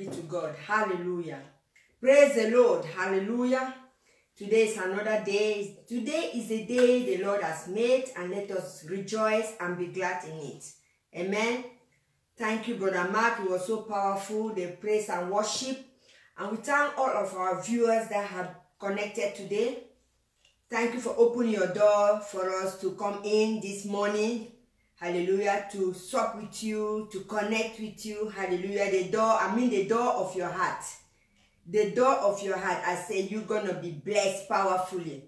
be to God. Hallelujah. Praise the Lord. Hallelujah. Today is another day. Today is a day the Lord has made, and let us rejoice and be glad in it. Amen. Thank you, Brother Mark. It was so powerful, the praise and worship. And we thank all of our viewers that have connected today. Thank you for opening your door for us to come in this morning. Hallelujah. To sup with you, to connect with you. Hallelujah. The door of your heart. The door of your heart. I say you're going to be blessed powerfully.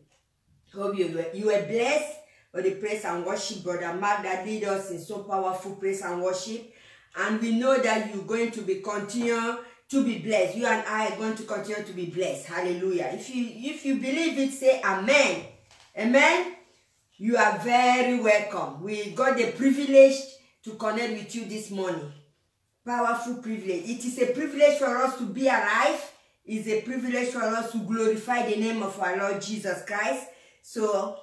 Hope you were blessed by the praise and worship, Brother Mark, that lead us in so powerful praise and worship. And we know that you're going to be continue to be blessed. You and I are going to continue to be blessed. Hallelujah. If you believe it, say amen. Amen. You are very welcome. We got the privilege to connect with you this morning. Powerful privilege. It is a privilege for us to be alive. It's a privilege for us to glorify the name of our Lord Jesus Christ. So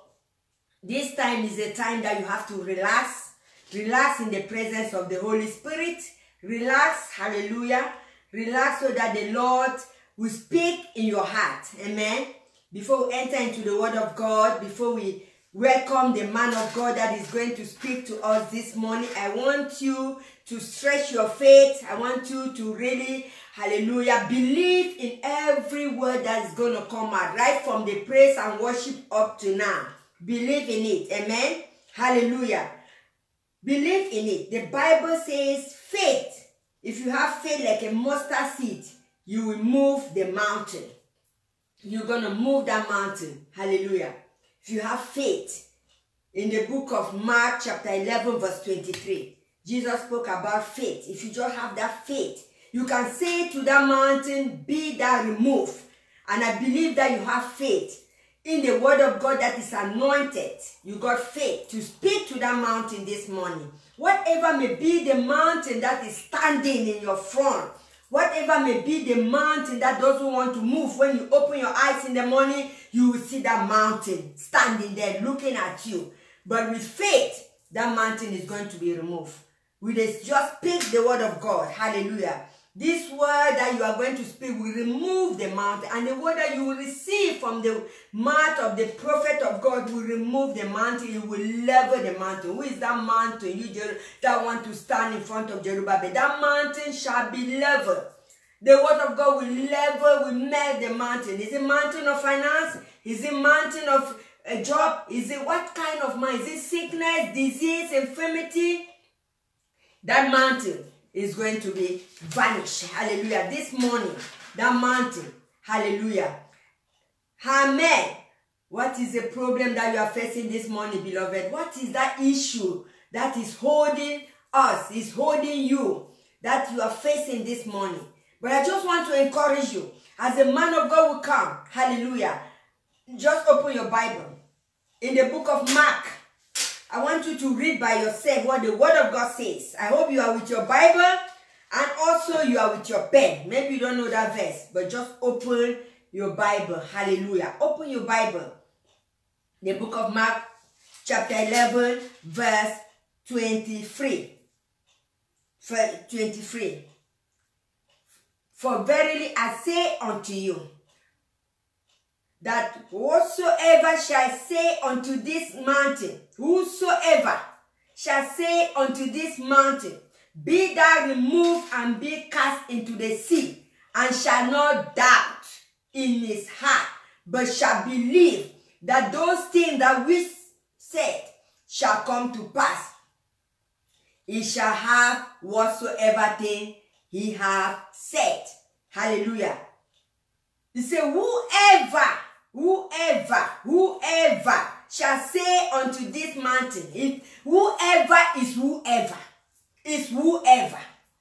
this time is a time that you have to relax. Relax in the presence of the Holy Spirit. Relax. Hallelujah. Relax so that the Lord will speak in your heart. Amen. Before we enter into the word of God, before we welcome the man of God that is going to speak to us this morning, I want you to stretch your faith. I want you to really, hallelujah, believe in every word that is going to come out, right from the praise and worship up to now. Believe in it. Amen. Hallelujah. Believe in it. The Bible says faith. If you have faith like a mustard seed, you will move the mountain. You're going to move that mountain. Hallelujah. If you have faith, in the book of Mark chapter 11 verse 23, Jesus spoke about faith. If you just have that faith, you can say to that mountain, be thou removed. And I believe that you have faith in the word of God that is anointed. You got faith to speak to that mountain this morning. Whatever may be the mountain that is standing in your front, whatever may be the mountain that doesn't want to move, when you open your eyes in the morning, you will see that mountain standing there looking at you. But with faith, that mountain is going to be removed. We just speak the word of God. Hallelujah. This word that you are going to speak will remove the mountain, and the word that you will receive from the mouth of the prophet of God will remove the mountain. You will level the mountain. Who is that mountain? You that want to stand in front of Zerubbabel. That mountain shall be leveled. The word of God will level, will melt the mountain. Is it mountain of finance? Is it mountain of a job? Is it what kind of mountain? Is it sickness, disease, infirmity? That mountain is going to be vanished. Hallelujah. This morning, that mountain. Hallelujah. Amen. What is the problem that you are facing this morning, beloved? What is that issue that is holding us, is holding you, that you are facing this morning? But I just want to encourage you, as a man of God will come. Hallelujah. Just open your Bible. In the book of Mark, I want you to read by yourself what the word of God says. I hope you are with your Bible, and also you are with your pen. Maybe you don't know that verse, but just open your Bible. Hallelujah. Open your Bible. The book of Mark, chapter 11, verse 23. 23. For verily I say unto you, that whosoever shall say unto this mountain, whosoever shall say unto this mountain, be thou removed and be cast into the sea, and shall not doubt in his heart, but shall believe that those things that we said shall come to pass, he shall have whatsoever thing he hath said. Hallelujah. He said, whoever shall say unto this mountain, whoever is whoever.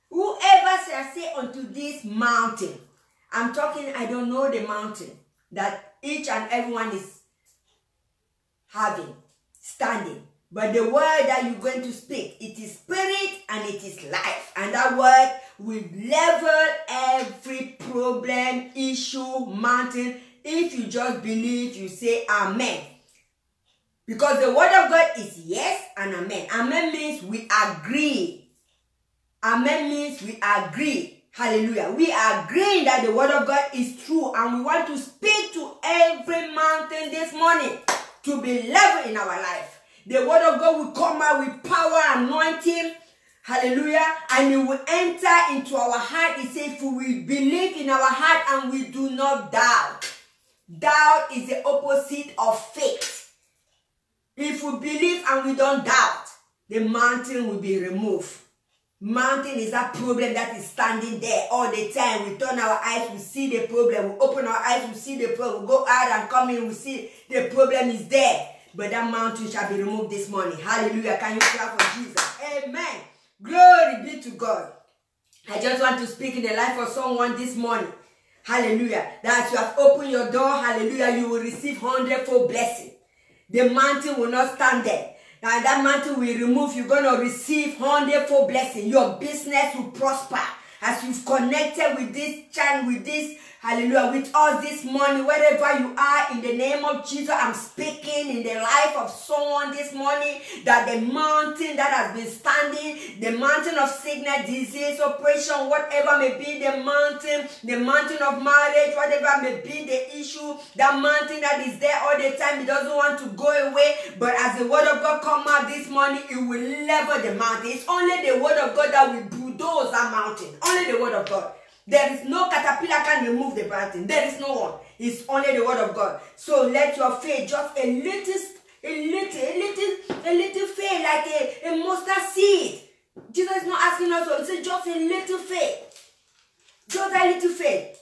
Whoever shall say unto this mountain. I'm talking, I don't know the mountain that each and everyone is having, standing. But the word that you're going to speak, it is spirit and it is life. And that word will level every problem, issue, mountain. If you just believe, you say amen. Because the word of God is yes and amen. Amen means we agree. Amen means we agree. Hallelujah. We are agreeing that the word of God is true, and we want to speak to every mountain this morning to be level in our life. The word of God will come out with power, anointing. Hallelujah. And it will enter into our heart. It says, if we believe in our heart and we do not doubt. Doubt is the opposite of faith. If we believe and we don't doubt, the mountain will be removed. Mountain is that problem that is standing there all the time. We turn our eyes, we see the problem. We open our eyes, we see the problem. We go out and come in, we see the problem is there. But that mountain shall be removed this morning. Hallelujah. Can you clap for Jesus? Amen. Glory be to God. I just want to speak in the life of someone this morning. Hallelujah. That as you have opened your door, hallelujah, you will receive 100-fold blessing. The mountain will not stand there. Now that mountain will remove, you're going to receive 100-fold blessing. Your business will prosper. As you've connected with this channel, with this, hallelujah, with us this morning, wherever you are, in the name of Jesus, I'm speaking in the life of someone this morning, that the mountain that has been standing, the mountain of sickness, disease, oppression, whatever may be the mountain of marriage, whatever may be the issue, that mountain that is there all the time, it doesn't want to go away, but as the word of God come out this morning, it will level the mountain. It's only the word of God that will bulldoze that mountain. Only the word of God. There is no caterpillar can remove the mountain. There is no one. It's only the word of God. So let your faith, just a little faith, like a mustard seed. Jesus is not asking us to. He said just a little faith. Just a little faith.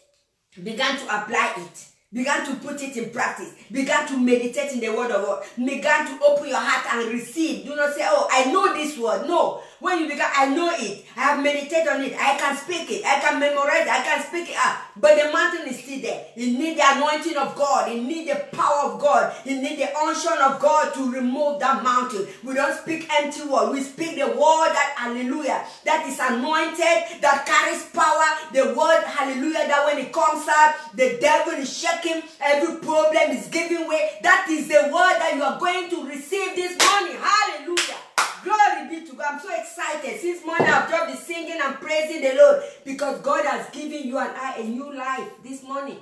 Began to apply it. Began to put it in practice. Began to meditate in the word of God. Began to open your heart and receive. Do not say, oh, I know this word. No. When you begin, I know it. I have meditated on it. I can speak it. I can memorize it. I can speak it out. But the mountain is still there. It needs the anointing of God. It needs the power of God. It needs the unction of God to remove that mountain. We don't speak empty word. We speak the word that, hallelujah, that is anointed, that carries power. The word, hallelujah, that when it comes out, the devil is shaking. Every problem is giving way. That is the word that you are going to receive this morning. Hallelujah. Glory be to God. I'm so excited. Since morning I've just been singing and praising the Lord because God has given you and I a new life this morning.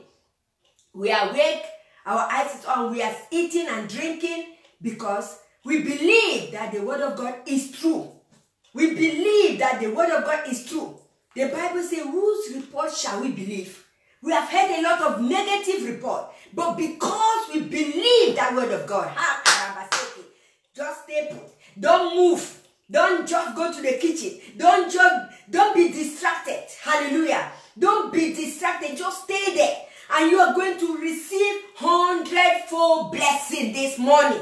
We are awake. Our eyes is on. We are eating and drinking because we believe that the word of God is true. We believe that the word of God is true. The Bible says, whose report shall we believe? We have heard a lot of negative report, but because we believe that word of God, just stay put. Don't move. Don't just go to the kitchen. Don't be distracted. Hallelujah. Don't be distracted. Just stay there. And you are going to receive 100-fold blessing this morning.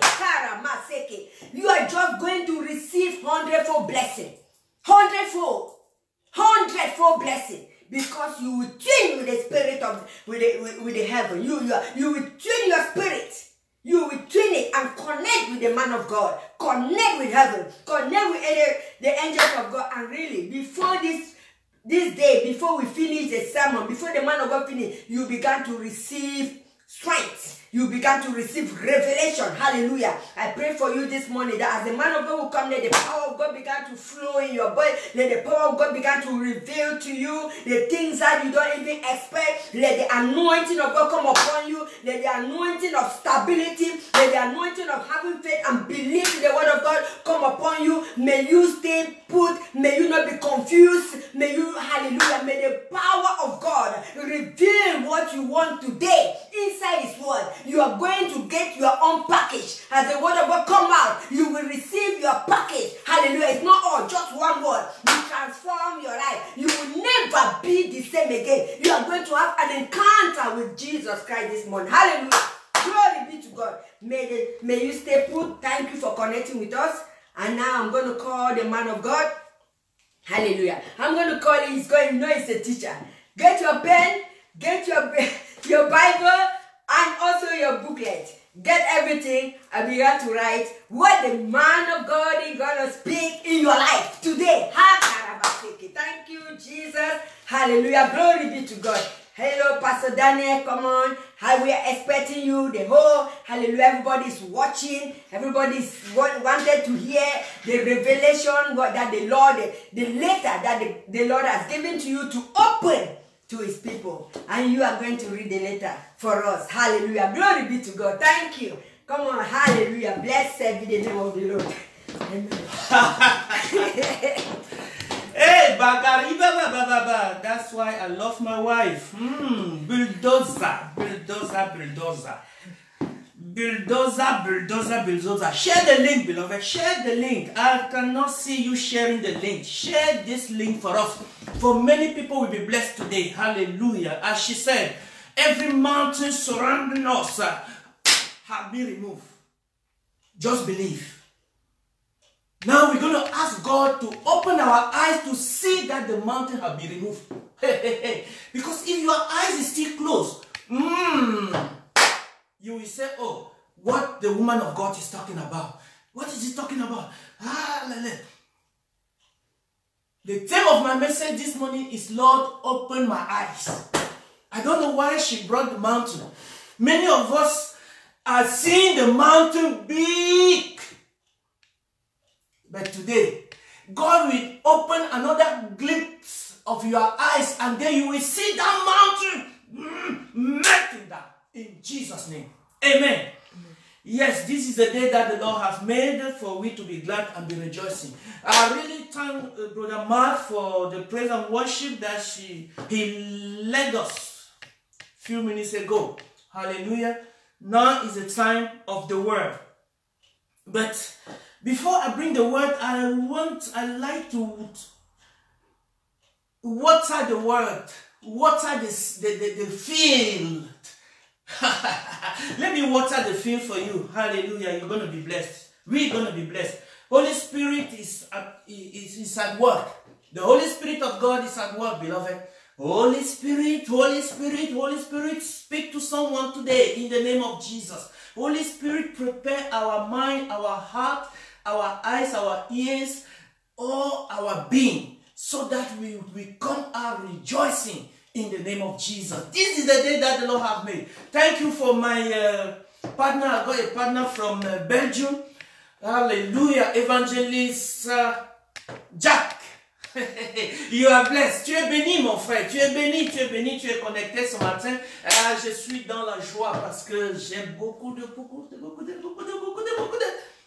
You are just going to receive 100-fold blessing. 100-fold. 100-fold blessing. Because you will tune with the spirit of with the heaven. You will tune your spirit. You will tune it and connect with the man of God. Connect with heaven. Connect with the angels of God. And really, before this day, before we finish the sermon, before the man of God finish, you began to receive strength. You began to receive revelation. Hallelujah. I pray for you this morning that as the man of God will come, let the power of God begin to flow in your body. Let the power of God begin to reveal to you the things that you don't even expect. Let the anointing of God come upon you. Let the anointing of stability, let the anointing of having faith and belief in the word of God come upon you. May you stay put. May you not be confused. May you, hallelujah, may the power of God reveal what you want today inside his word. You are going to get your own package. As the word of God come out, you will receive your package. Hallelujah. It's not all just one word. You transform your life. You will never be the same again. You are going to have an encounter with Jesus Christ this morning. Hallelujah. Glory be to God. May you stay put. Thank you for connecting with us. And now I'm going to call the man of God. Hallelujah. I'm going to call him. He's going. No, he's a teacher. Get your pen. Get your Bible. And also your booklet. Get everything and begin to write what the man of God is going to speak in your life today. Thank you, Jesus. Hallelujah. Glory be to God. Hello, Pastor Daniel, come on. How we are expecting you. The whole, hallelujah, everybody's watching. Everybody's wanted to hear the revelation that the Lord, the letter that the Lord has given to you to open to his people. And you are going to read the letter for us. Hallelujah. Glory be to God. Thank you. Come on, hallelujah. Blessed be the name of the Lord. Amen. Hey, Bagariba, that's why I love my wife. Bulldozer. Share the link, beloved. Share the link. I cannot see you sharing the link. Share this link for us. For many people will be blessed today. Hallelujah. As she said, every mountain surrounding us have been removed. Just believe. Now we're going to ask God to open our eyes to see that the mountain have been removed. Because if your eyes is still closed, you will say, oh, what the woman of God is talking about. What is he talking about? The theme of my message this morning is, Lord, open my eyes. I don't know why she brought the mountain. Many of us are seeing the mountain big. But today, God will open another glimpse of your eyes, and then you will see that mountain melting down in Jesus' name. Amen. Yes, this is the day that the Lord has made for we to be glad and be rejoicing. I really thank Brother Mark for the praise and worship that he led us a few minutes ago. Hallelujah. Now is the time of the word. But before I bring the word, I like to water the word, water the field. Let me water the field for you. Hallelujah. You're going to be blessed. We're going to be blessed. Holy Spirit is at work. The Holy Spirit of God is at work, beloved. Holy Spirit, Holy Spirit, Holy Spirit, speak to someone today in the name of Jesus. Holy Spirit, prepare our mind, our heart, our eyes, our ears, all our being, so that we come out rejoicing in the name of Jesus. This is the day that the Lord has made. Thank you for my partner. I got a partner from Belgium. Hallelujah. Evangelist Jack. You are blessed. Tu es béni, mon frère. Tu es béni, tu es béni, tu es connecté ce matin. Je suis dans la joie parce que j'ai beaucoup de.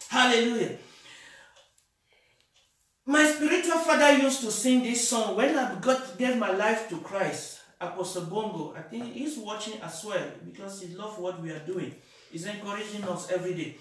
Hallelujah. My spiritual father used to sing this song when I gave my life to Christ. Apostle Bongo, I think he's watching as well because he loves what we are doing. He's encouraging us every day.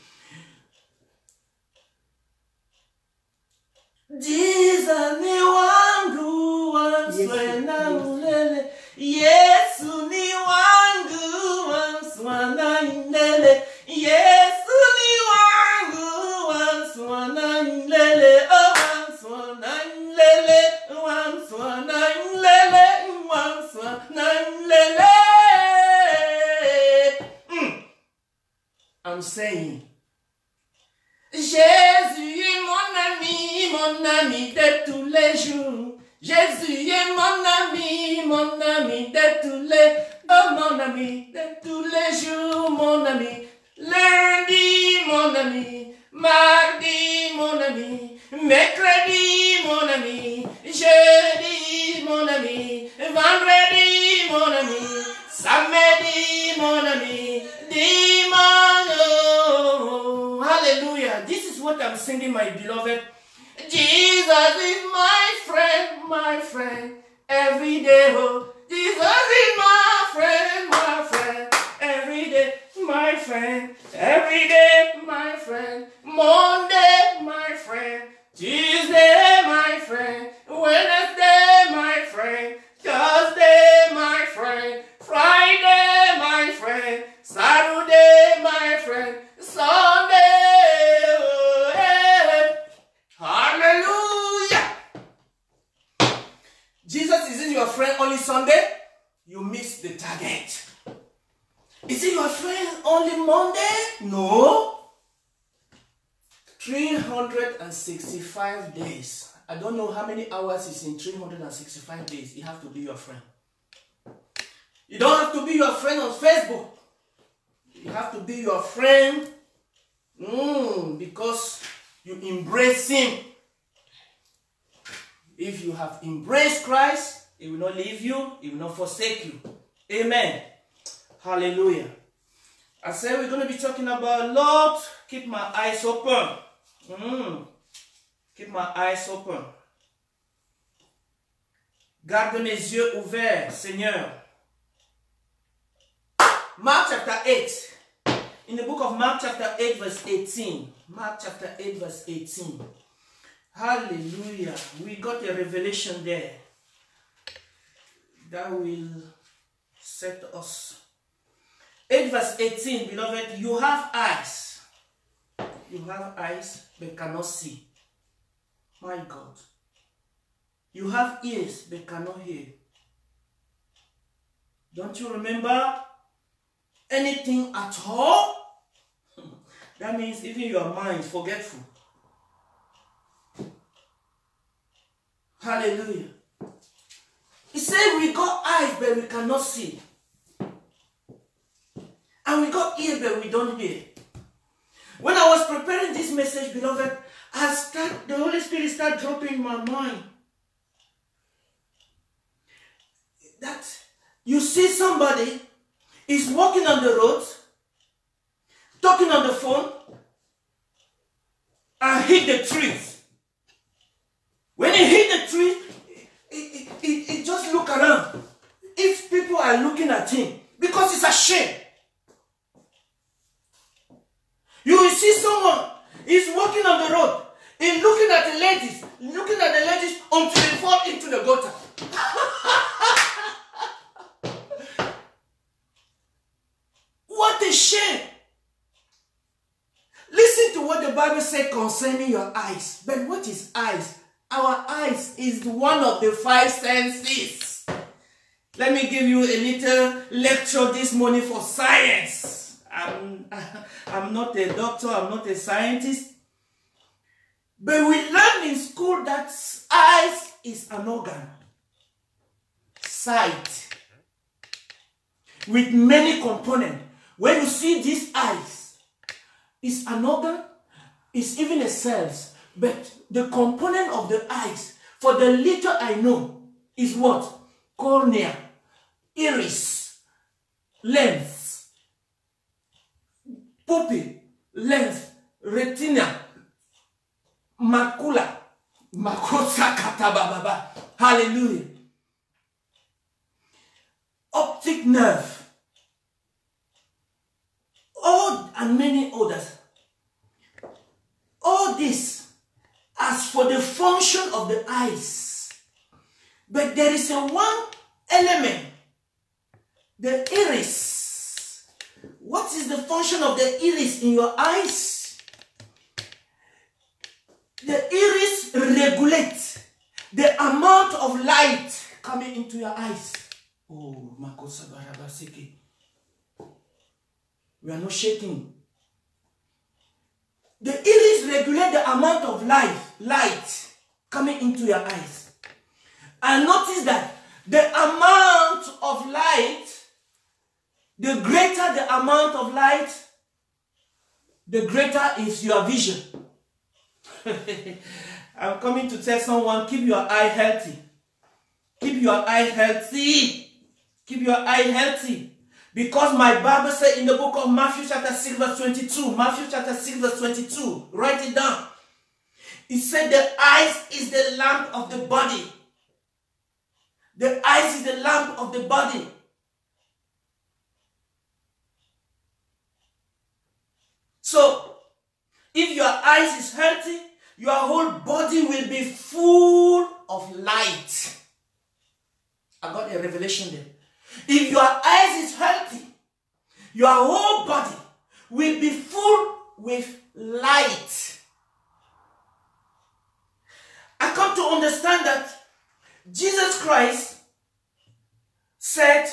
Jesus ni wangu wanswana ulele, Yesu ni wangu wanswana ulele, Yesu ni wangu wanswana ulele, oh wanswana ulele, wanswana ulele, wanswana ulele. I'm saying, Jésus est mon ami de tous les jours. Jésus est mon ami de tous les, oh mon ami de tous les jours, mon ami. Lundi, mon ami, mardi, mon ami, mercredi, mon ami, jeudi, mon ami, vendredi, mon ami, samedi, mon ami, dimanche. Oh, hallelujah. This is what I'm singing, my beloved. Jesus is my friend, every day. Oh, Jesus is my friend, every day, my friend, every day, my friend, Monday, my friend, Tuesday, my friend, Wednesday, my friend, Thursday, my friend, Friday, my friend, Saturday, my friend, Sunday. Hallelujah. Jesus isn't your friend only Sunday. You miss the target. Is it your friend only Monday? No. 365 days. I don't know how many hours is in 365 days. You have to be your friend. You don't have to be your friend on Facebook. You have to be your friend because you embrace him. If you have embraced Christ, he will not leave you, he will not forsake you. Amen. Hallelujah. I said we're going to be talking about, Lord, keep my eyes open. Keep my eyes open. Garde mes yeux ouverts, Seigneur. Mark chapter 8. In the book of Mark chapter 8 verse 18. Mark chapter 8 verse 18. Hallelujah. We got a revelation there that will set us. 8 verse 18, beloved, you have eyes. You have eyes but cannot see. My God. You have ears but cannot hear. Don't you remember anything at all? That means even your mind is forgetful. Hallelujah. He said we got eyes but we cannot see. And we got ears but we don't hear. When I was preparing this message, beloved, the Holy Spirit started dropping in my mind that you see somebody is walking on the road, talking on the phone, and hit the trees. When he hit the tree, he just look around. If people are looking at him, because it's a shame. You will see someone is walking on the road, he's looking at the ladies until they fall into the gutter. What a shame. Listen to what the Bible said concerning your eyes. But what is eyes? Our eyes is one of the 5 senses. Let me give you a little lecture this morning for science. I'm not a doctor, I'm not a scientist. But we learn in school that eyes is an organ. Sight. With many components. When you see these eyes, it's an organ, it's even a cells. But the component of the eyes, for the little I know, is what? Cornea, iris, lens, pupil, lens, retina, macula, makosa katababa. Hallelujah. Optic nerve. All and many others. All this as for the function of the eyes. But there is one element, the iris. What is the function of the iris in your eyes? The iris regulates the amount of light coming into your eyes. Oh, Makosa Barabasiki. We are not shaking. The iris regulates the amount of light coming into your eyes. And notice that the amount of light, the greater the amount of light, the greater is your vision. I'm coming to tell someone, keep your eye healthy. Keep your eye healthy. Keep your eye healthy. Because my Bible said in the book of Matthew chapter 6 verse 22, Matthew chapter 6 verse 22, write it down. It said the eyes is the lamp of the body. The eyes is the lamp of the body. So, if your eyes is healthy, your whole body will be full of light. I got a revelation there. If your eyes is healthy, your whole body will be full with light. I come to understand that Jesus Christ said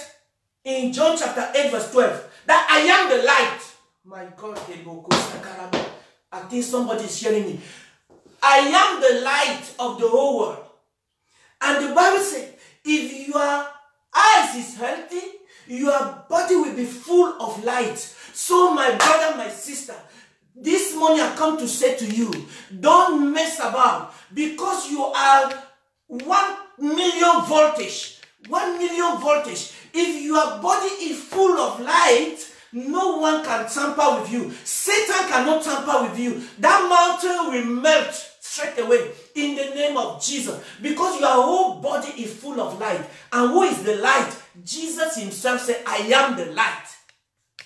in John chapter 8 verse 12 that I am the light. My God, I think somebody is hearing me. I am the light of the whole world. And the Bible says, if your eyes is healthy, your body will be full of light. So my brother, my sister, this morning I come to say to you, don't mess about, because you are 1 million voltage. 1 million voltage. If your body is full of light, no one can tamper with you. Satan cannot tamper with you. That mountain will melt straight away in the name of Jesus, because your whole body is full of light. And who is the light? Jesus himself said, I am the light.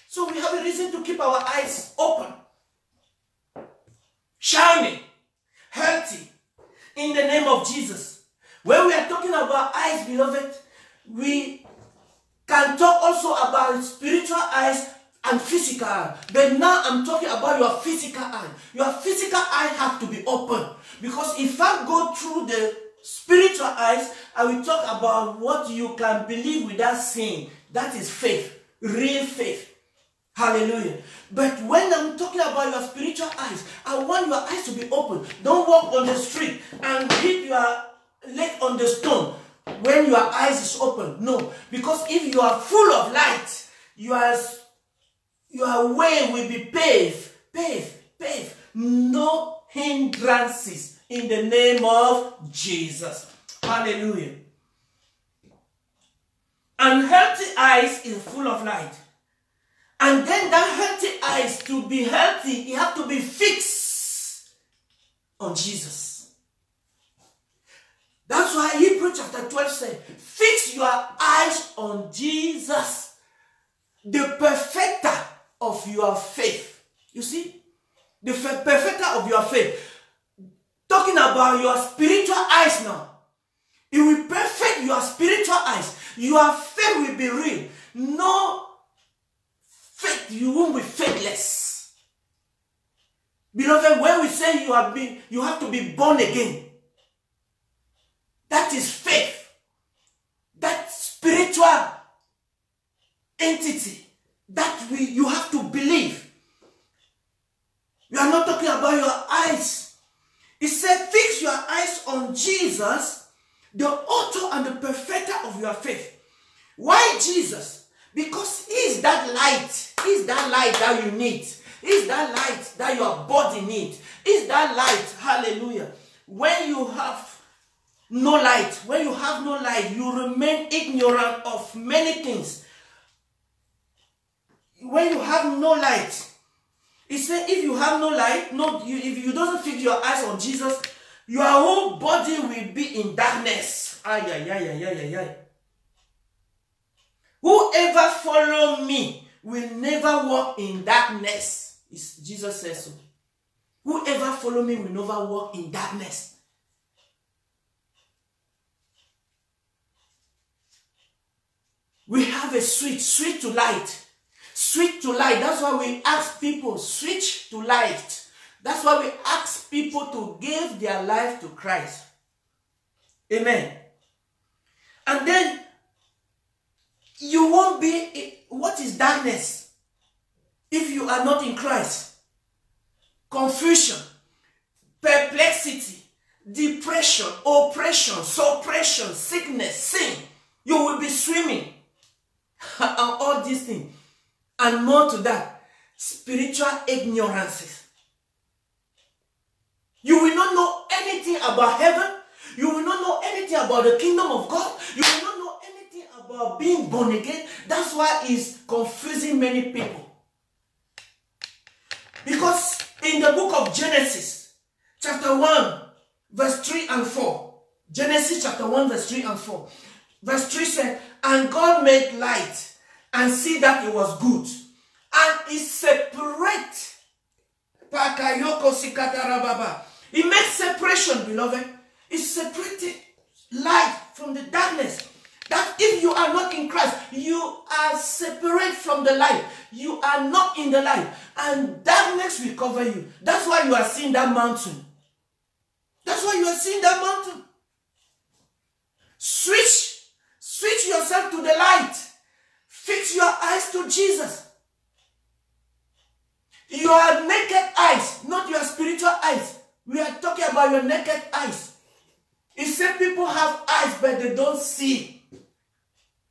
So we have a reason to keep our eyes open, shining, healthy, in the name of Jesus. When we are talking about eyes, beloved, we can talk also about spiritual eyes and physical eye. But now I'm talking about your physical eye. Your physical eye has to be open. Because if I go through the spiritual eyes, I will talk about what you can believe without seeing. That is faith, real faith. Hallelujah. But when I'm talking about your spiritual eyes, I want your eyes to be open. Don't walk on the street and hit your leg on the stone when your eyes is open. No. Because if you are full of light, your way will be paved. No hindrances in the name of Jesus. Hallelujah. And healthy eyes is full of light. And then that healthy eyes, to be healthy, you have to be fixed on Jesus. That's why Hebrews chapter 12 said, fix your eyes on Jesus, the perfecter of your faith. You see? The perfecter of your faith. Talking about your spiritual eyes now. It will perfect your spiritual eyes. Your faith will be real. No faith, you won't be faithless. Beloved, when we say you have to be born again, that is faith. That spiritual entity that you have to believe. We are not talking about your eyes. It said, fix your eyes on Jesus, the author and the perfecter of your faith. Why Jesus? Because he is that light. He is that light that you need. He is that light that your body needs. He is that light. Hallelujah. When you have no light, you remain ignorant of many things. When you have no light, he said, if you have no light, if you don't fix your eyes on Jesus, your whole body will be in darkness. Whoever follow me will never walk in darkness. Jesus says so. Whoever follow me will never walk in darkness. We have a switch to light. Switch to light. That's why we ask people, switch to light. That's why we ask people to give their life to Christ. Amen. And then you won't be, what is darkness? If you are not in Christ. Confusion, perplexity, depression, oppression, suppression, sickness, sin. You will be swimming. And all these things. And more to that, spiritual ignorances. You will not know anything about heaven. You will not know anything about the kingdom of God. You will not know anything about being born again. That's why it's confusing many people. Because in the book of Genesis, chapter 1, verse 3 and 4. Genesis chapter 1, verse 3 and 4. Verse 3 said, and God made light, and see that it was good. And he separate. He made separation, beloved. He separated light from the darkness. That if you are not in Christ, you are separate from the light. You are not in the light. And darkness will cover you. That's why you are seeing that mountain. That's why you are seeing that mountain. Switch yourself to the light. Fix your eyes to Jesus. Your naked eyes, not your spiritual eyes. We are talking about your naked eyes. It said people have eyes but they don't see.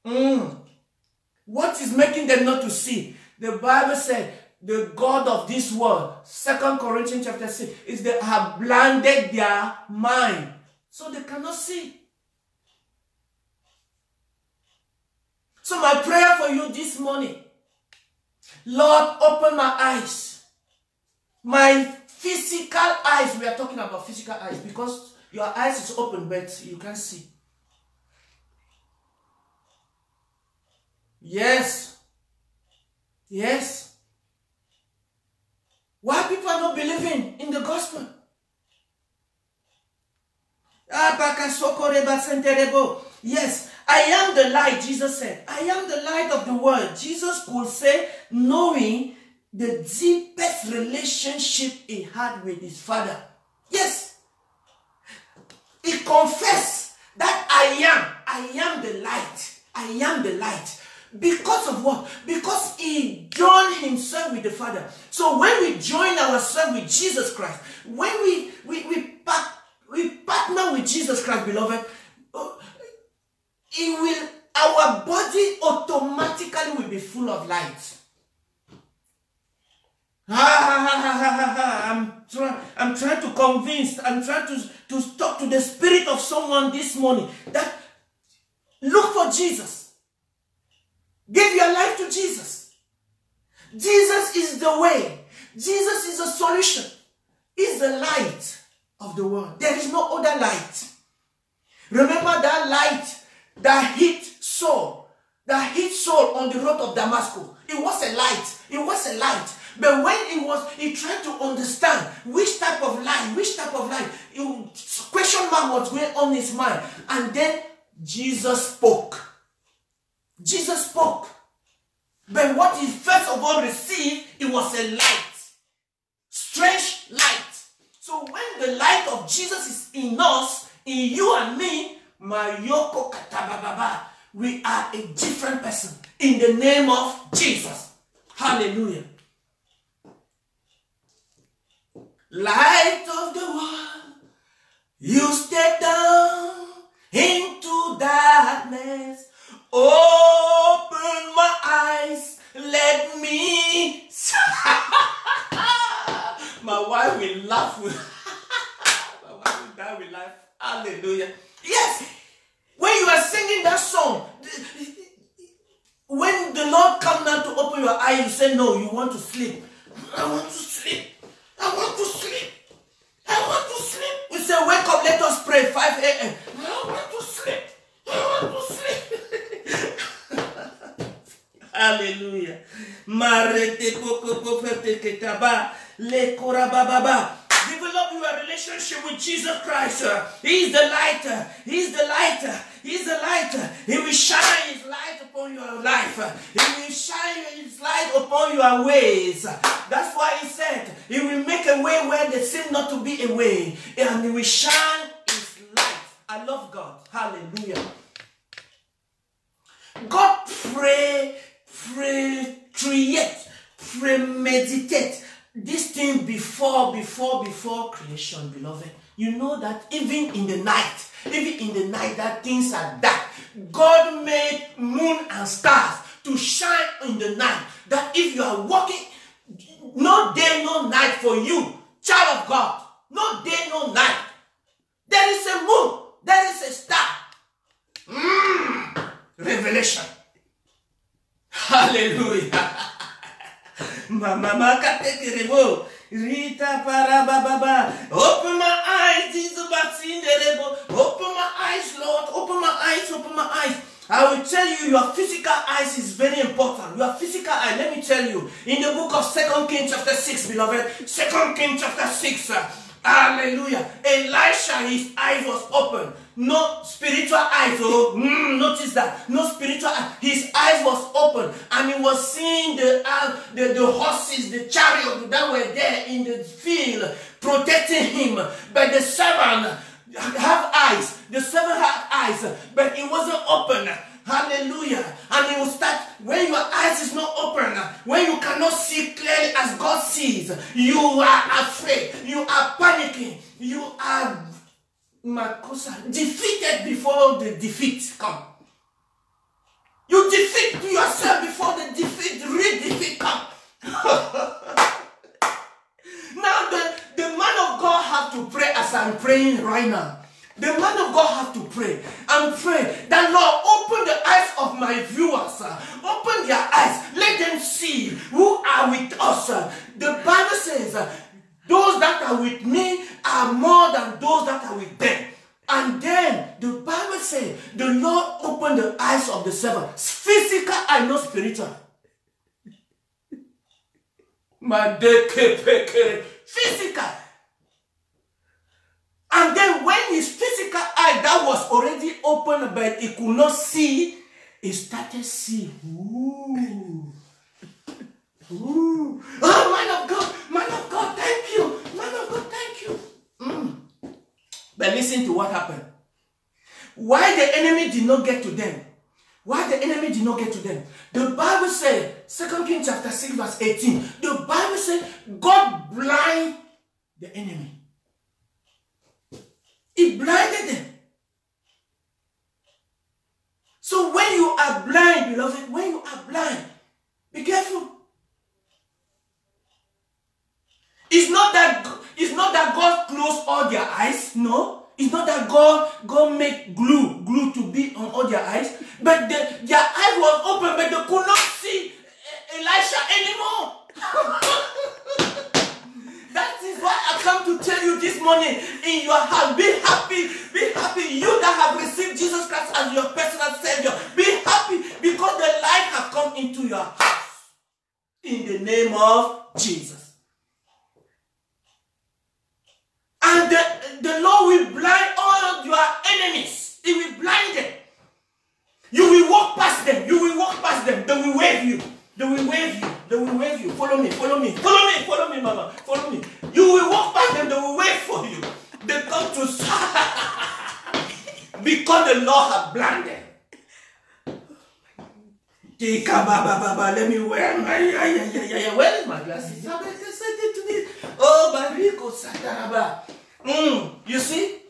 When What is making them not to see? The Bible said, the God of this world, 2 Corinthians chapter 6, is they have blinded their mind, so they cannot see. So my prayer for you this morning, Lord, open my eyes. My physical eyes, we are talking about physical eyes, because your eyes is open, but you can't see. Yes. Yes. Why people are not believing in the gospel? Yes, I am the light, Jesus said. I am the light of the world. Jesus could say, knowing the deepest relationship he had with his Father. Yes. He confessed that I am the light. I am the light. Because of what? Because he joined himself with the Father. So when we join ourselves with Jesus Christ, when we partner with Jesus Christ, beloved, our body automatically will be full of light. I'm trying to convince, I'm trying to talk to the spirit of someone this morning that look for Jesus. Give your life to Jesus. Jesus is the way. Jesus is the solution. He's the light of the world. There is no other light. Remember that light that hit Saul on the road of Damascus. It was a light. It was a light. But when he tried to understand which type of light, question mark was going on his mind. And then Jesus spoke. Jesus spoke. But what he first of all received, it was a light. Strange light. So when the light of Jesus is in us, in you and me, Mayoko Katababa, we are a different person in the name of Jesus. Hallelujah. Light of the world, you step down into darkness. Open my eyes, let me see. My wife will laugh. My wife will die with laugh. Hallelujah. Yes. When you are singing that song, when the Lord comes down to open your eyes, you say, no, you want to sleep. I want to sleep. I want to sleep. I want to sleep. We say, wake up, let us pray, 5 a.m. I want to sleep. I want to sleep. Hallelujah. Develop your relationship with Jesus Christ. He is the lighter. He is the lighter. He is the lighter. He will shine his light upon your life. He will shine his light upon your ways. That's why he said he will make a way where there seems not to be a way. And he will shine his light. I love God. Hallelujah. God premeditate this thing before creation, beloved. You know that even in the night that things are dark, God made moon and stars to shine in the night. That if you are walking, no day, no night for you, child of God, no day, no night. There is a moon, there is a star. Revelation. Hallelujah. Mama katekerebo. Rita parababa. Open my eyes, Jesus Batsinderebo. Open my eyes, Lord. Open my eyes, open my eyes. I will tell you, your physical eyes is very important. Your physical eye, let me tell you. In the book of 2 Kings chapter 6, beloved. 2 Kings chapter 6. Hallelujah. Elisha, his eyes was open. No spiritual eyes. Oh, notice that. No spiritual eyes. His eyes was open. And he was seeing the horses, the chariot that were there in the field protecting him. But the servant have eyes. The servant had eyes. But it wasn't open. Hallelujah. And it will start when your eyes is not open, when you cannot see clearly as God sees, you are afraid, you are panicking, you are defeated before the defeat comes. You defeat yourself I'm praying right now. The man of God have to pray and pray that Lord open the eyes of my viewers, open their eyes, let them see who are with us. The Bible says those that are with me are more than those that are with them. And then the Bible says the Lord opened the eyes of the servant, physical and not spiritual. Physical. And then when his physical eye that was already open but he could not see, he started seeing. Ooh. Ooh. Oh, man of God, thank you. Man of God, thank you. But listen to what happened. Why the enemy did not get to them? Why the enemy did not get to them? The Bible says, 2 Kings chapter 6 verse 18, the Bible says God blinded the enemy. He blinded them. So when you are blind, beloved, when you are blind, be careful. It's not that God closed all their eyes. No. It's not that God make glue to be on all their eyes. But their eyes was open, but they could not see Elisha anymore. That is why I come to tell you this morning in your heart, be happy, be happy. You that have received Jesus Christ as your personal Savior, be happy because the light has come into your house. In the name of Jesus. And the Lord will blind all your enemies. He will blind them. You will walk past them. You will walk past them. They will wave you. They will wave you. They will wave you. Follow me. Follow me. Follow me. Follow me, mama. Follow me. You will walk past them. They will wait for you. They come to because the Lord has blinded. Let me wear my where is my glasses? Oh, Bariko Sataraba. You see?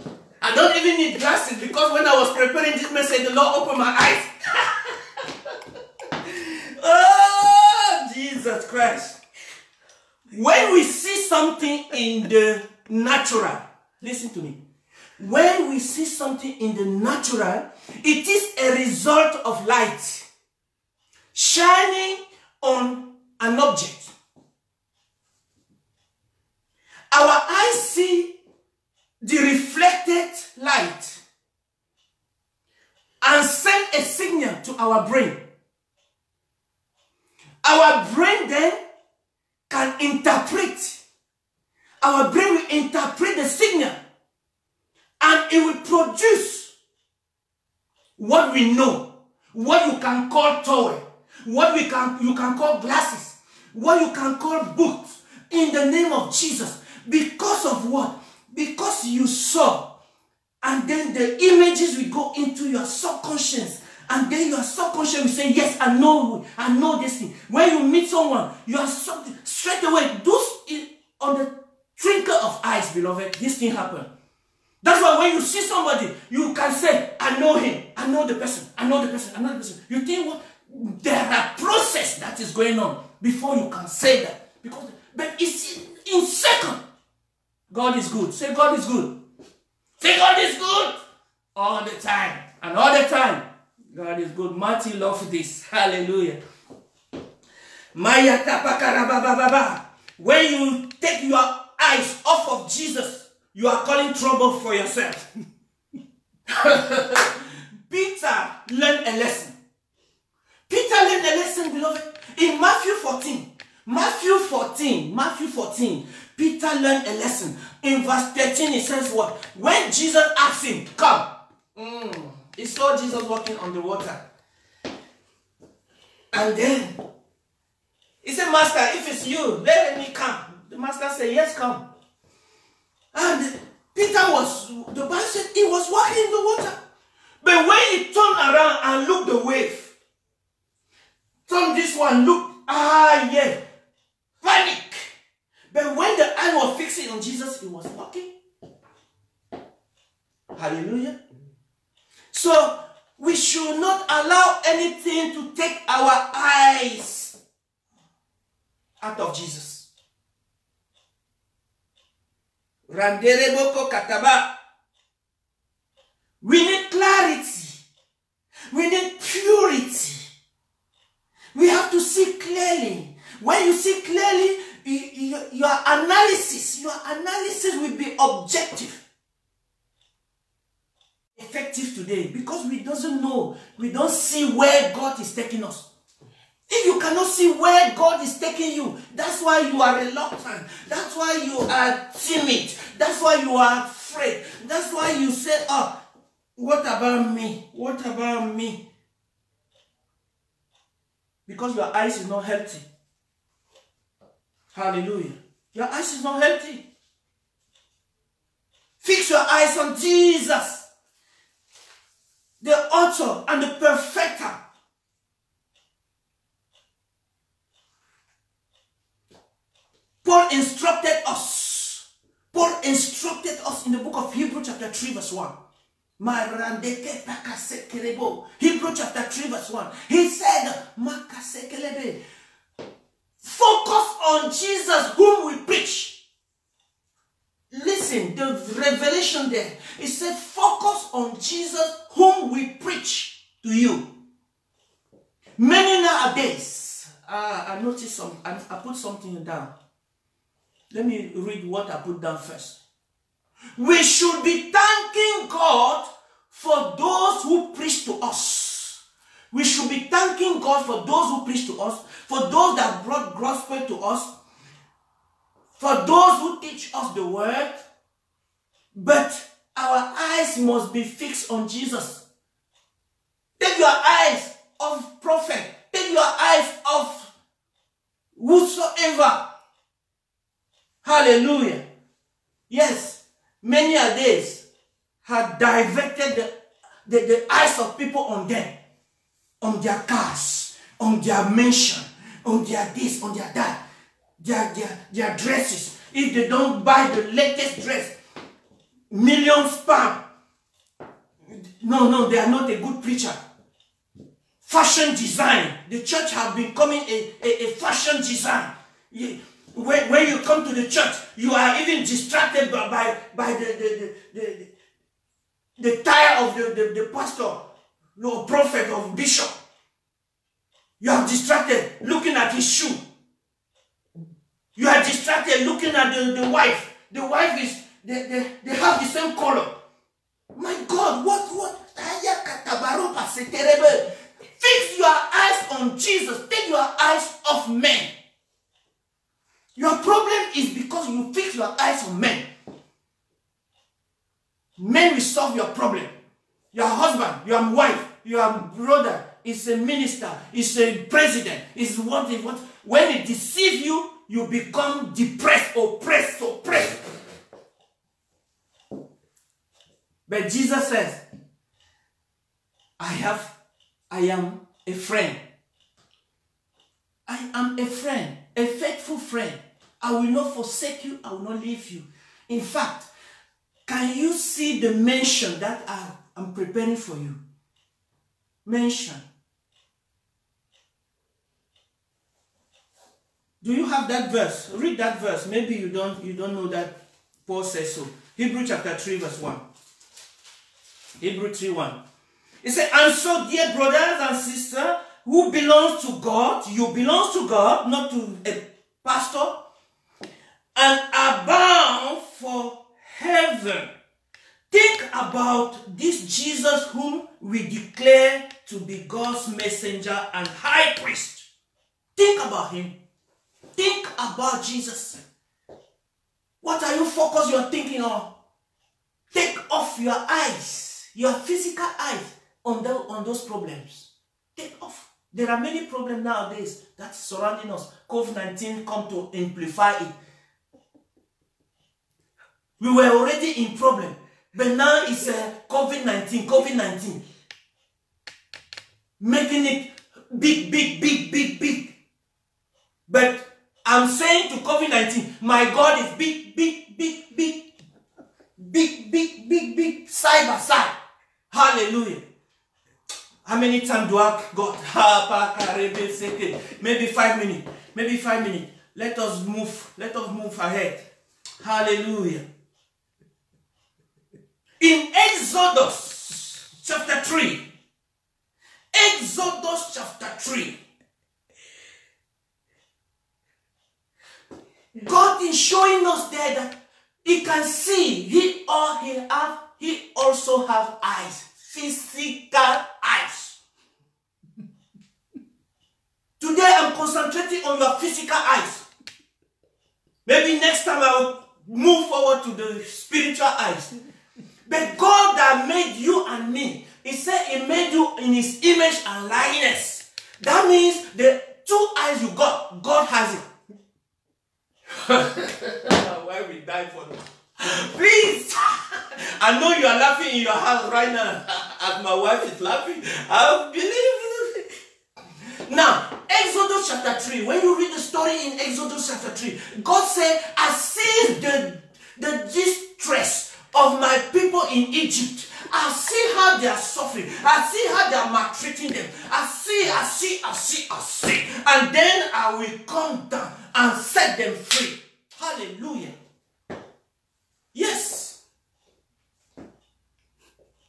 I don't even need glasses because when I was preparing this message, the Lord opened my eyes. Oh, Jesus Christ. When we see something in the natural, listen to me. When we see something in the natural, it is a result of light shining on an object. Our eyes see the reflected light and send a signal to our brain. Our brain then can interpret. Our brain will interpret the signal and it will produce what we know, what you can call toy, what you can call glasses, what you can call books in the name of Jesus. Because of what? Because you saw, and then the images will go into your subconscious, and then your subconscious will say, yes, I know this thing. When you meet someone, you are something straight away. On the twinkle of eyes, beloved, this thing happened. That's why when you see somebody, you can say, I know him, I know the person, I know the person, I know the person. You think what? There are process that is going on before you can say that. But it's in second. God is good. Say God is good. Say God is good. All the time. And all the time. God is good. Matthew loves this. Hallelujah. When you take your eyes off of Jesus, you are calling trouble for yourself. Peter learned a lesson. Peter learned a lesson, beloved, in Matthew 14. Matthew 14, Peter learned a lesson. In verse 13, it says what? When Jesus asked him, come. He saw Jesus walking on the water. And then, he said, Master, if it's you, let me come. The master said, yes, come. And Peter the Bible said, he was walking in the water. But when he turned around and looked the wave, turned this one, look, yeah. Panic. But when the eye was fixing on Jesus, he was walking. Hallelujah. So we should not allow anything to take our eyes out of Jesus. Randereboko kataba. We need clarity. We need purity. We have to see clearly. When you see clearly, your analysis will be objective. Effective today because we don't see where God is taking us. If you cannot see where God is taking you, that's why you are reluctant. That's why you are timid. That's why you are afraid. That's why you say, oh, what about me? What about me? Because your eyes is not healthy. Hallelujah. Your eyes is not healthy. Fix your eyes on Jesus, the author and the perfecter. Paul instructed us. Paul instructed us in the book of Hebrews chapter 3 verse 1. Hebrews chapter 3 verse 1. He said, focus on Jesus whom we preach. Listen, the revelation there. It said, focus on Jesus whom we preach to you. Many nowadays, I noticed I put something down. Let me read what I put down first. We should be thanking God for those who preach to us. We should be thanking God for those who preach to us, for those that brought gospel to us, for those who teach us the word. But our eyes must be fixed on Jesus. Take your eyes off prophet. Take your eyes off whosoever. Hallelujah. Yes, many nowadays have diverted the eyes of people on them, on their cars, on their mansion, on their this, on their that, their dresses. If they don't buy the latest dress, millions pounds. No, they are not a good preacher. Fashion design. The church has becoming a fashion design. When you come to the church, you are even distracted by the tire of the pastor, or prophet, or bishop. You are distracted looking at his shoe. You are distracted looking at the wife. The wife is, they have the same color. My God, what? C'est terrible. Fix your eyes on Jesus. Take your eyes off men. Your problem is because you fix your eyes on men. Men will solve your problem. Your husband, your wife, your brother is a minister, is a president, is what. When it deceives you, you become depressed, oppressed. But Jesus says, I am a friend. I am a friend, a faithful friend. I will not forsake you. I will not leave you. In fact, can you see the mention that I'm preparing for you? Mention. Do you have that verse? Read that verse. Maybe you don't know that Paul says so. Hebrews chapter 3 verse 1. Hebrews 3:1. It says, and so, dear brothers and sisters, who belongs to God, you belong to God, not to a pastor, and are bound for heaven. Think about this Jesus whom we declare to be God's messenger and high priest. Think about him. Think about Jesus. What are you focused your thinking on? Take off your eyes, your physical eyes, on those problems. Take off. There are many problems nowadays that's surrounding us. COVID-19 come to amplify it. We were already in problem, but now it's COVID-19. Making it big. But I'm saying to COVID-19, my God is big, side by side. Hallelujah. How many times do I God? Maybe 5 minutes. Let us move ahead. Hallelujah. In Exodus chapter 3, Exodus chapter 3, God is showing us there that he can see. He also have eyes, physical eyes. Today I'm concentrating on your physical eyes. Maybe next time I will move forward to the spiritual eyes. But God that made you and me, he said he made you in his image and likeness. That means the two eyes you got, God has it. Why we die for them? Please. I know you are laughing in your house right now as my wife is laughing. I believe. Now, Exodus chapter 3, when you read the story in Exodus chapter 3, God said, I see the distress of my people in Egypt. I see how they are suffering. I see how they are maltreating them. I see. And then I will come down and set them free. Hallelujah. Yes.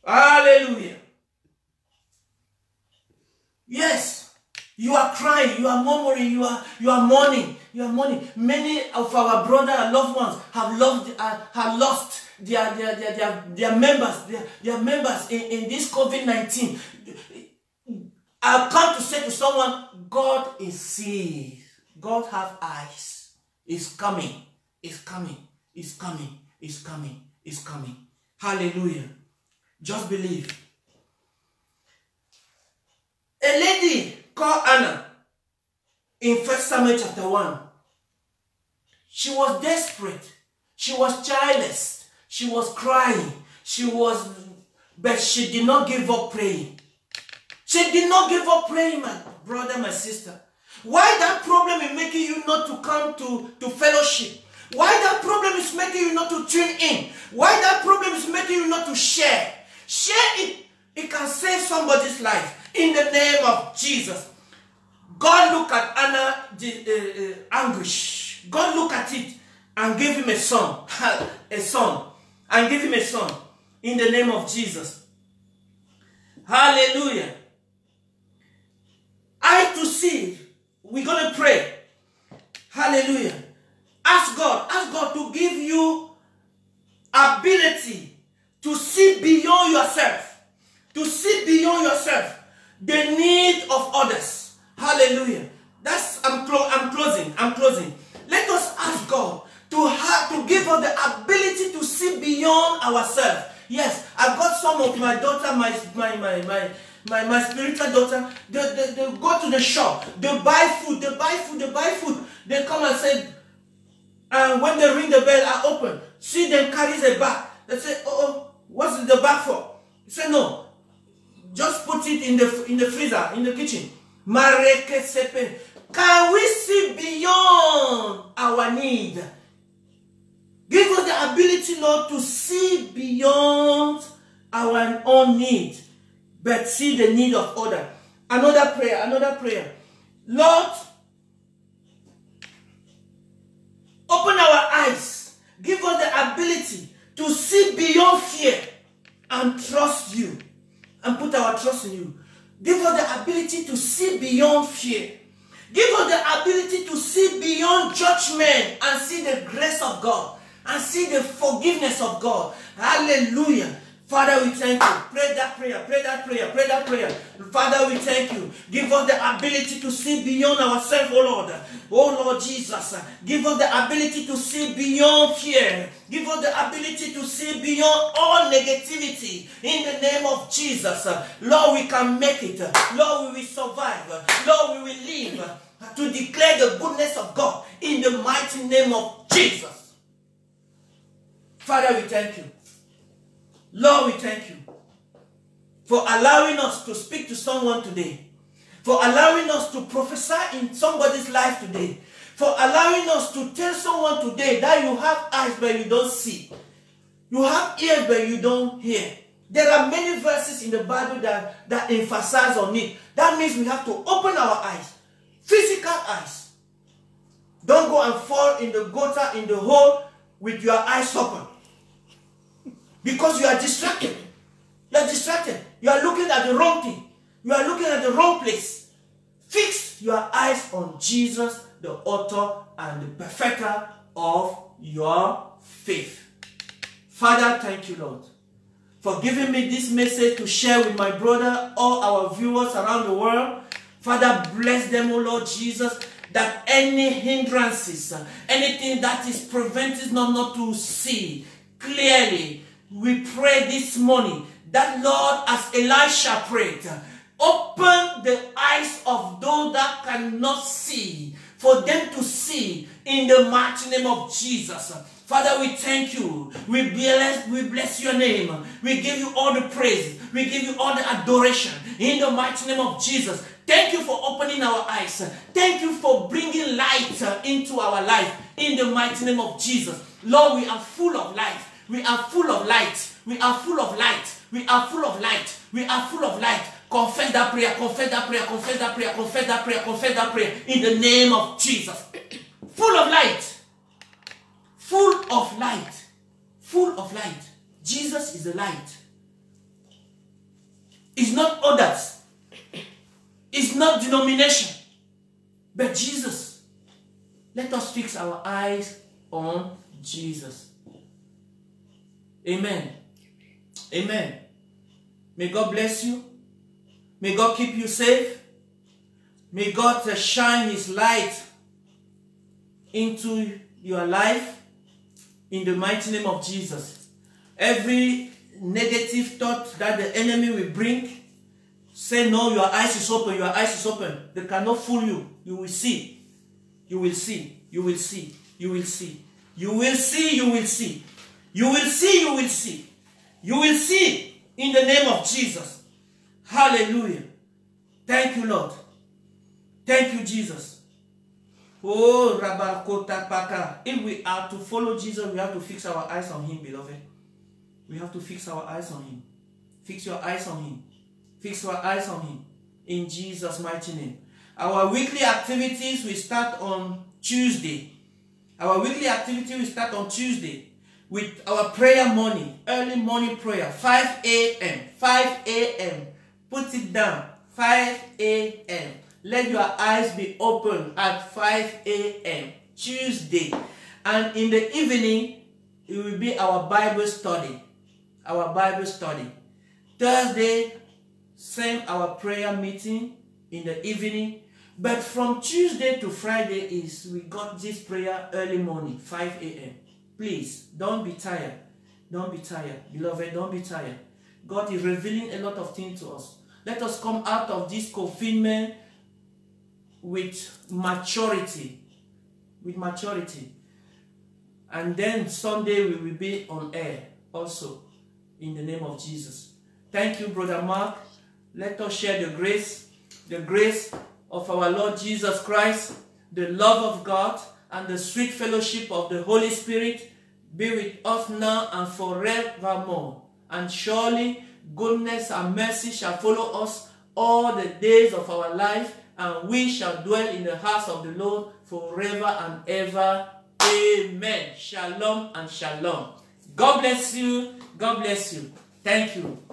Hallelujah. Yes. You are crying, you are murmuring, you are mourning, Many of our brothers and loved ones have lost their members in this COVID-19. I've come to say to someone, God is seeing. God have eyes. It's coming. It's coming. It's coming. It's coming. It's coming. Hallelujah. Just believe. A lady called Anna in 1 Samuel chapter 1. She was desperate. She was childless. She was crying. But she did not give up praying. She did not give up praying, my brother, my sister. Why that problem is making you not to come to fellowship? Why that problem is making you not to tune in? Why that problem is making you not to share? Share it. It can save somebody's life in the name of Jesus. God looked at Anna's anguish. God looked at it and gave him a son. And gave him a son in the name of Jesus. Hallelujah. I to see. We're going to pray. Hallelujah. Ask God to give you ability to see beyond yourself. To see beyond yourself. The need of others. Hallelujah. I'm closing. Let us ask God to give us the ability to see beyond ourselves. Yes, I've got some of my daughter, my spiritual daughter, they go to the shop, they buy food. They come and say, and when they ring the bell, I open. See them carries a bag. They say, oh, what's the bag for? They say, no, just put it in the freezer, in the kitchen. Can we see beyond our need? Give us the ability, Lord, to see beyond our own need, but see the need of others. Another prayer. Lord, open our eyes. Give us the ability to see beyond fear and trust you and put our trust in you. Give us the ability to see beyond fear. Give us the ability to see beyond judgment and see the grace of God and see the forgiveness of God. Hallelujah. Father, we thank you. Pray that prayer. Father, we thank you. Give us the ability to see beyond ourselves, oh Lord. Oh Lord Jesus. Give us the ability to see beyond fear. Give us the ability to see beyond all negativity. In the name of Jesus. Lord, we can make it. Lord, we will survive. Lord, we will live to declare the goodness of God in the mighty name of Jesus. Father, we thank you. Lord, we thank you for allowing us to speak to someone today, for allowing us to prophesy in somebody's life today, for allowing us to tell someone today that you have eyes but you don't see, you have ears but you don't hear. There are many verses in the Bible that emphasize on it. That means we have to open our eyes, physical eyes. Don't go and fall in the gutter, in the hole with your eyes open. Because you are distracted. You are distracted. You are looking at the wrong thing. You are looking at the wrong place. Fix your eyes on Jesus, the author and the perfecter of your faith. Father, thank you, Lord, for giving me this message to share with my brother, all our viewers around the world. Father, bless them, O Lord Jesus, that any hindrances, anything that is preventing them not to see clearly, we pray this morning that, Lord, as Elisha prayed, open the eyes of those that cannot see, for them to see in the mighty name of Jesus. Father, we thank you. We bless your name. We give you all the praise. We give you all the adoration in the mighty name of Jesus. Thank you for opening our eyes. Thank you for bringing light into our life in the mighty name of Jesus. Lord, we are full of life. We are full of light. We are full of light. We are full of light. We are full of light. Confess that prayer. Confess that prayer. Confess that prayer. Confess that prayer. Confess that prayer in the name of Jesus. Full of light. Full of light. Full of light. Jesus is the light. It's not others. It's not denomination. But Jesus. Let us fix our eyes on Jesus. Amen. Amen. May God bless you. May God keep you safe. May God shine His light into your life. In the mighty name of Jesus. Every negative thought that the enemy will bring, say no, your eyes is open, your eyes is open. They cannot fool you. You will see. You will see. You will see. You will see. You will see. You will see. You will see. You will see. You will see in the name of Jesus. Hallelujah. Thank you, Lord. Thank you, Jesus. Oh, Rabakota Paka. If we are to follow Jesus, we have to fix our eyes on Him, beloved. We have to fix our eyes on Him. Fix your eyes on Him. Fix your eyes on Him. In Jesus' mighty name. Our weekly activities will start on Tuesday. Our weekly activity will start on Tuesday with our prayer morning, early morning prayer, 5 a.m. 5 a.m. Put it down. 5 a.m. Let your eyes be open at 5 a.m. Tuesday. And in the evening, it will be our Bible study. Our Bible study. Thursday, same our prayer meeting in the evening. But from Tuesday to Friday we got this prayer early morning, 5 a.m. Please, don't be tired. Don't be tired. Beloved, don't be tired. God is revealing a lot of things to us. Let us come out of this confinement with maturity. With maturity. And then Sunday we will be on air also in the name of Jesus. Thank you, Brother Mark. Let us share the grace of our Lord Jesus Christ, the love of God, and the sweet fellowship of the Holy Spirit be with us now and forevermore. And surely goodness and mercy shall follow us all the days of our life, and we shall dwell in the house of the Lord forever and ever. Amen. Shalom and shalom. God bless you. God bless you. Thank you.